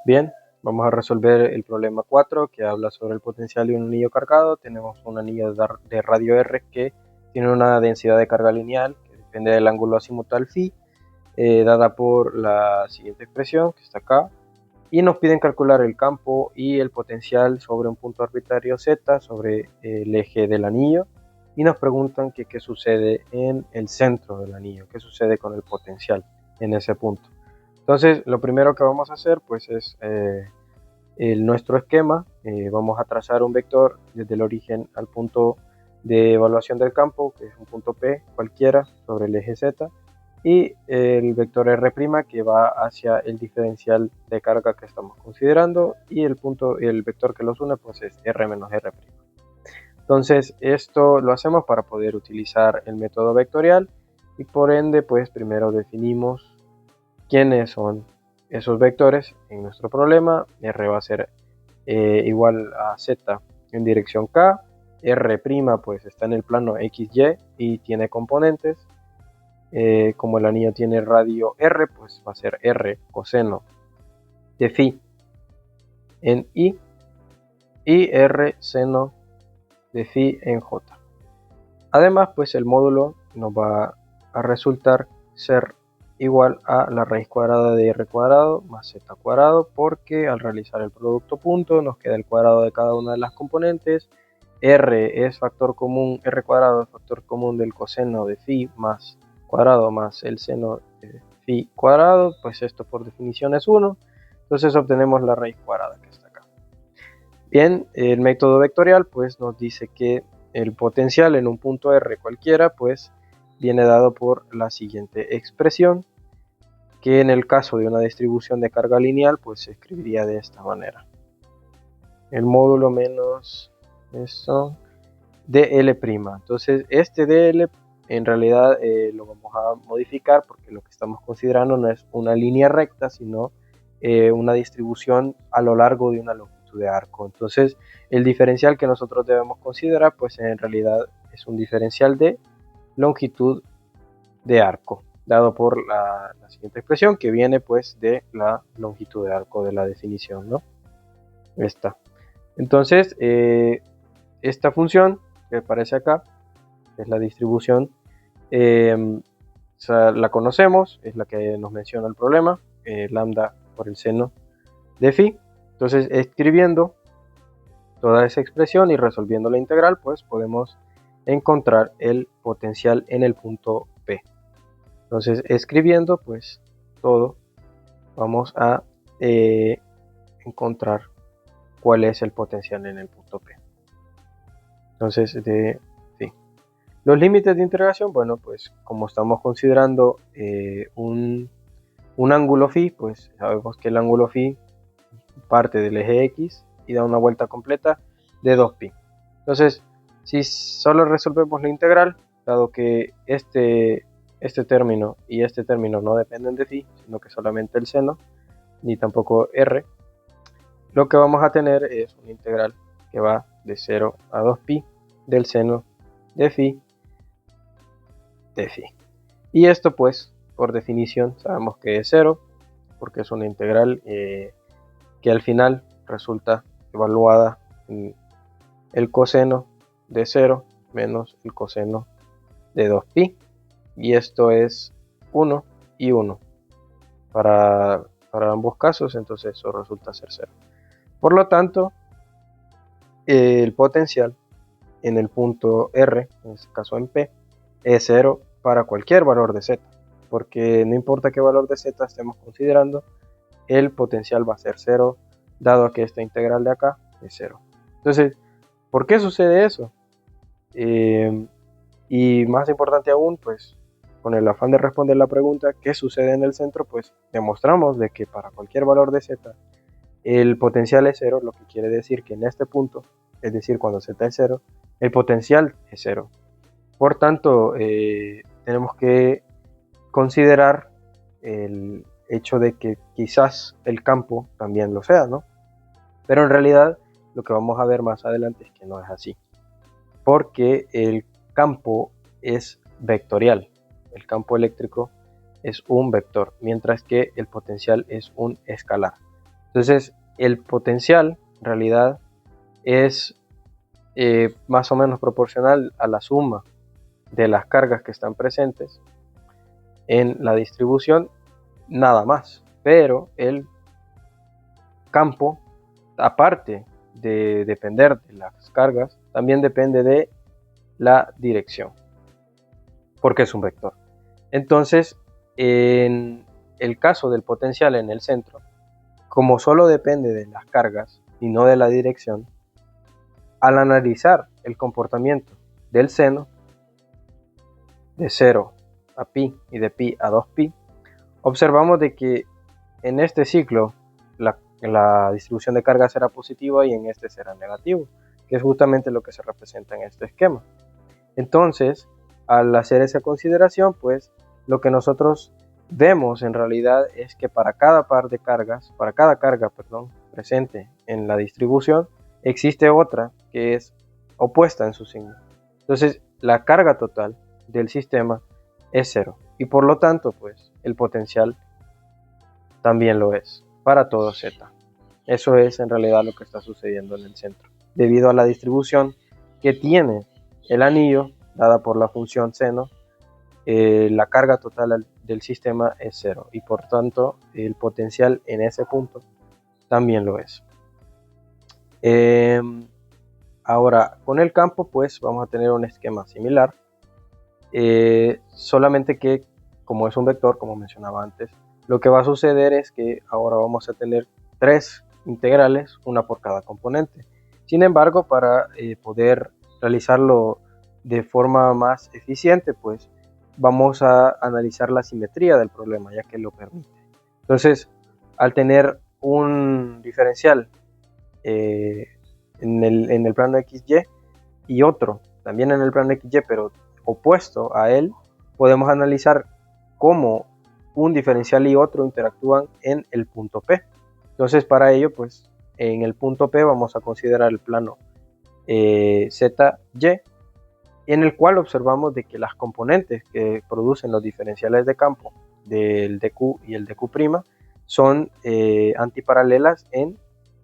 Bien, vamos a resolver el problema 4 que habla sobre el potencial de un anillo cargado. Tenemos un anillo de radio R que tiene una densidad de carga lineal que depende del ángulo azimutal phi, dada por la siguiente expresión que está acá, y nos piden calcular el campo y el potencial sobre un punto arbitrario z sobre el eje del anillo, y nos preguntan que qué sucede en el centro del anillo, qué sucede con el potencial en ese punto. Entonces, lo primero que vamos a hacer pues es nuestro esquema. Vamos a trazar un vector desde el origen al punto de evaluación del campo, que es un punto P cualquiera sobre el eje Z, y el vector R' que va hacia el diferencial de carga que estamos considerando, y el vector que los une pues es R menos R'. Entonces esto lo hacemos para poder utilizar el método vectorial, y por ende pues primero definimos quiénes son esos vectores en nuestro problema. R va a ser igual a Z en dirección K, R' pues está en el plano XY y tiene componentes. Como el anillo tiene radio R, pues va a ser R coseno de phi en I y R seno de phi en J. Además, pues el módulo nos va a resultar ser igual a la raíz cuadrada de R cuadrado más Z cuadrado, porque al realizar el producto punto nos queda el cuadrado de cada una de las componentes. R es factor común, R cuadrado es factor común del coseno de phi más cuadrado más el seno de phi cuadrado, pues esto por definición es 1, entonces obtenemos la raíz cuadrada que está acá. Bien, el método vectorial pues nos dice que el potencial en un punto R cualquiera pues viene dado por la siguiente expresión, que en el caso de una distribución de carga lineal pues se escribiría de esta manera: el módulo menos eso dl'. Entonces este dl en realidad lo vamos a modificar, porque lo que estamos considerando no es una línea recta, sino una distribución a lo largo de una longitud de arco. Entonces el diferencial que nosotros debemos considerar pues en realidad es un diferencial de longitud de arco, dado por la siguiente expresión, que viene pues de la longitud de arco de la definición, ¿no? Esta. Entonces esta función que aparece acá es la distribución, la conocemos, es la que nos menciona el problema, lambda por el seno de phi. Entonces escribiendo toda esa expresión y resolviendo la integral pues podemos encontrar el potencial en el punto P. Entonces escribiendo pues todo, vamos a encontrar cuál es el potencial en el punto P. Entonces los límites de integración, bueno, pues como estamos considerando un ángulo phi, pues sabemos que el ángulo phi parte del eje X y da una vuelta completa de 2pi. Entonces, si solo resolvemos la integral, dado que este término y este término no dependen de phi, sino que solamente el seno, ni tampoco r, lo que vamos a tener es una integral que va de 0 a 2pi del seno de phi. Y esto pues por definición sabemos que es 0, porque es una integral que al final resulta evaluada en el coseno de 0 menos el coseno de 2pi, y esto es 1 y 1 para ambos casos, entonces eso resulta ser 0. Por lo tanto, el potencial en el punto R, en este caso en P, es 0 para cualquier valor de Z, porque no importa qué valor de Z estemos considerando, el potencial va a ser 0, dado que esta integral de acá es 0. Entonces, ¿por qué sucede eso? Y más importante aún, pues con el afán de responder la pregunta ¿qué sucede en el centro? Pues demostramos de que para cualquier valor de Z el potencial es 0, lo que quiere decir que en este punto, es decir, cuando Z es 0, el potencial es 0. Por tanto, tenemos que considerar el hecho de que quizás el campo también lo sea, ¿no? Pero en realidad lo que vamos a ver más adelante es que no es así, porque el campo es vectorial. El campo eléctrico es un vector, mientras que el potencial es un escalar. Entonces el potencial en realidad es más o menos proporcional a la suma de las cargas que están presentes en la distribución, nada más. Pero el campo, aparte de depender de las cargas, también depende de la dirección, porque es un vector. Entonces, en el caso del potencial en el centro, como solo depende de las cargas y no de la dirección, al analizar el comportamiento del seno de 0 a pi y de pi a 2pi, observamos de que en este ciclo la distribución de carga será positiva y en este será negativo, que es justamente lo que se representa en este esquema. Entonces, al hacer esa consideración, pues lo que nosotros vemos en realidad es que para cada carga presente en la distribución, existe otra que es opuesta en su signo. Entonces, la carga total del sistema es 0 y por lo tanto, pues el potencial también lo es para todo Z. Eso es en realidad lo que está sucediendo en el centro, debido a la distribución que tiene el anillo dada por la función seno. La carga total del sistema es 0 y por tanto el potencial en ese punto también lo es. Ahora con el campo pues vamos a tener un esquema similar, solamente que como es un vector, como mencionaba antes, lo que va a suceder es que ahora vamos a tener 3 integrales, una por cada componente. Sin embargo, para poder realizarlo de forma más eficiente, pues vamos a analizar la simetría del problema, ya que lo permite. Entonces, al tener un diferencial en el plano XY y otro también en el plano XY, pero opuesto a él, podemos analizar cómo un diferencial y otro interactúan en el punto P. Entonces, para ello, pues en el punto P vamos a considerar el plano ZY, en el cual observamos de que las componentes que producen los diferenciales de campo del dq y el dq' son antiparalelas en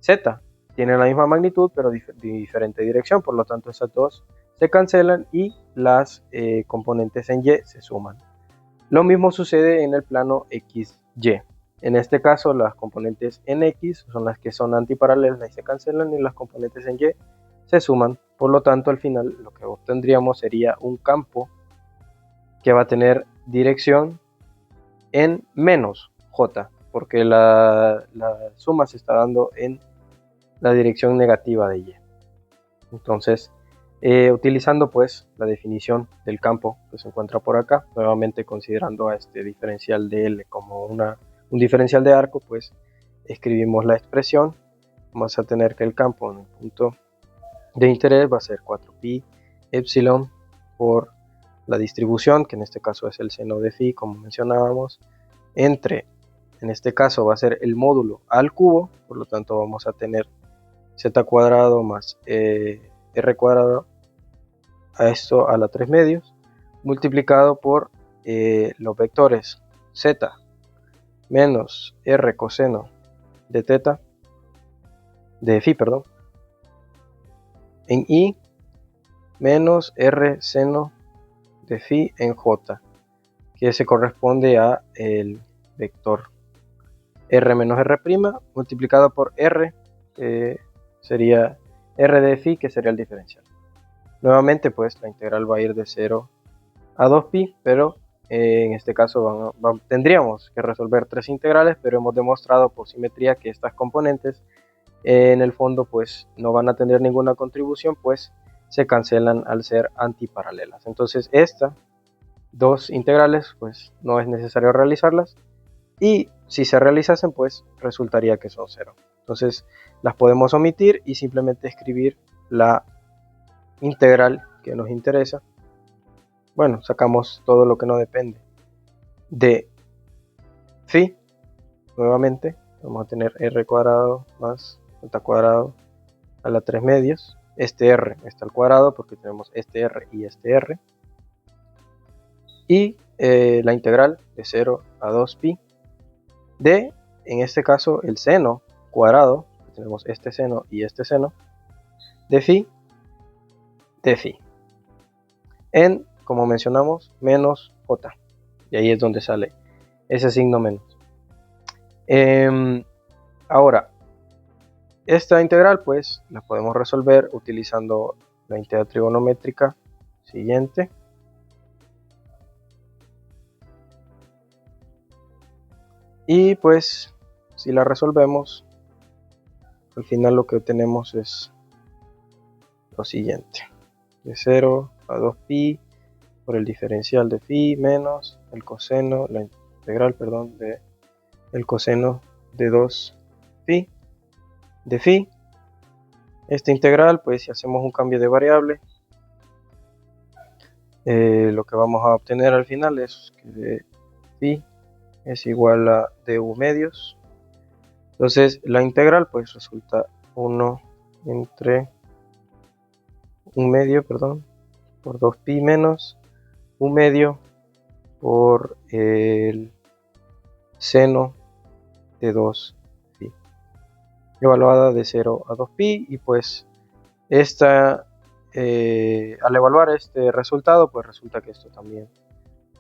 Z. Tienen la misma magnitud pero diferente dirección, por lo tanto esas dos se cancelan y las componentes en Y se suman. Lo mismo sucede en el plano XY. En este caso las componentes en X son las que son antiparalelas y se cancelan, y las componentes en Y se suman. Por lo tanto, al final lo que obtendríamos sería un campo que va a tener dirección en menos J, porque la suma se está dando en la dirección negativa de Y. Entonces, utilizando pues la definición del campo que se encuentra por acá, nuevamente considerando a este diferencial de L como un diferencial de arco, pues escribimos la expresión. Vamos a tener que el campo en el punto de interés va a ser 4pi epsilon por la distribución, que en este caso es el seno de phi, como mencionábamos, entre, en este caso va a ser el módulo al cubo, por lo tanto vamos a tener z cuadrado más r cuadrado a esto a la 3 medios, multiplicado por los vectores z menos r coseno de teta, de phi, perdón, en i, menos r seno de phi en j, que se corresponde a el vector r menos r' multiplicado por r, sería r de phi, que sería el diferencial. Nuevamente pues la integral va a ir de 0 a 2pi, pero en este caso tendríamos que resolver 3 integrales, pero hemos demostrado por simetría que estas componentes en el fondo pues no van a tener ninguna contribución, pues se cancelan al ser antiparalelas. Entonces estas dos integrales pues no es necesario realizarlas, y si se realizasen pues resultaría que son 0. Entonces las podemos omitir y simplemente escribir la integral que nos interesa. Bueno, sacamos todo lo que no depende de phi. Nuevamente vamos a tener r cuadrado más z cuadrado a la 3 medios. Este r está al cuadrado porque tenemos este r y este r. Y la integral de 0 a 2pi de, en este caso, el seno cuadrado, tenemos este seno y este seno, de phi, en, como mencionamos, menos j, y ahí es donde sale ese signo menos. Ahora, esta integral pues la podemos resolver utilizando la integral trigonométrica siguiente. Y pues si la resolvemos, al final lo que obtenemos es lo siguiente: de 0 a 2pi por el diferencial de phi menos el coseno, la integral, perdón, de el coseno de 2pi de phi. Esta integral, pues si hacemos un cambio de variable, lo que vamos a obtener al final es que de phi es igual a du medios. Entonces la integral pues resulta 1 entre 1 medio, perdón, por 2pi menos 1 medio por el seno de 2pi, evaluada de 0 a 2pi. Y pues esta, al evaluar este resultado, pues resulta que esto también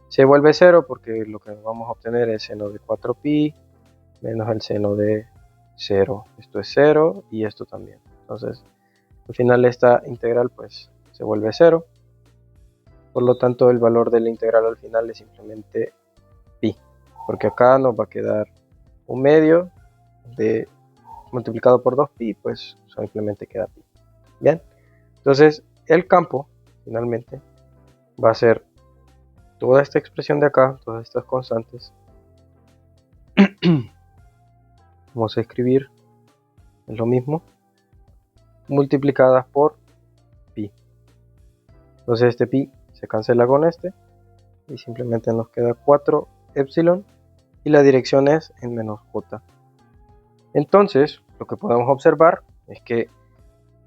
se vuelve 0, porque lo que vamos a obtener es seno de 4pi menos el seno de 0. Esto es 0 y esto también. Entonces al final esta integral pues se vuelve 0. Por lo tanto el valor de la integral al final es simplemente pi, porque acá nos va a quedar 1 medio de multiplicado por 2pi, pues simplemente queda pi. Bien, entonces el campo finalmente va a ser toda esta expresión de acá, todas estas constantes. Vamos a escribir lo mismo, multiplicadas por pi. Entonces este pi se cancela con este y simplemente nos queda 4 epsilon y la dirección es en menos j. Entonces lo que podemos observar es que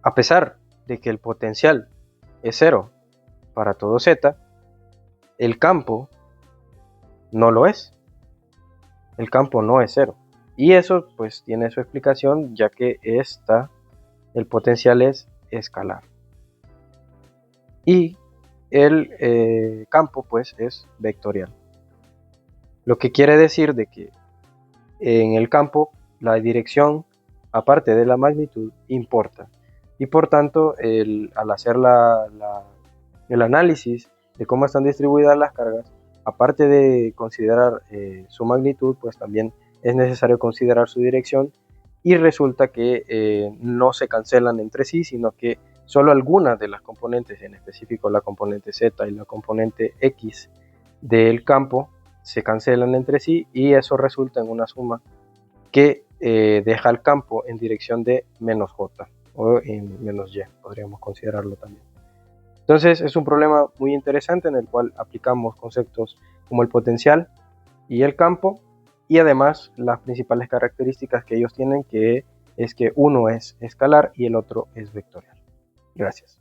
a pesar de que el potencial es 0 para todo z, el campo no lo es. El campo no es 0. Y eso pues tiene su explicación, ya que el potencial es escalar. Y el campo pues es vectorial. Lo que quiere decir de que en el campo la dirección, aparte de la magnitud, importa. Y por tanto, al hacer el análisis de cómo están distribuidas las cargas, aparte de considerar su magnitud, pues también es necesario considerar su dirección, y resulta que no se cancelan entre sí, sino que solo algunas de las componentes, en específico la componente z y la componente x del campo, se cancelan entre sí, y eso resulta en una suma que deja el campo en dirección de menos j, o en menos y, podríamos considerarlo también. Entonces es un problema muy interesante en el cual aplicamos conceptos como el potencial y el campo, y además las principales características que ellos tienen, que es que uno es escalar y el otro es vectorial. Gracias.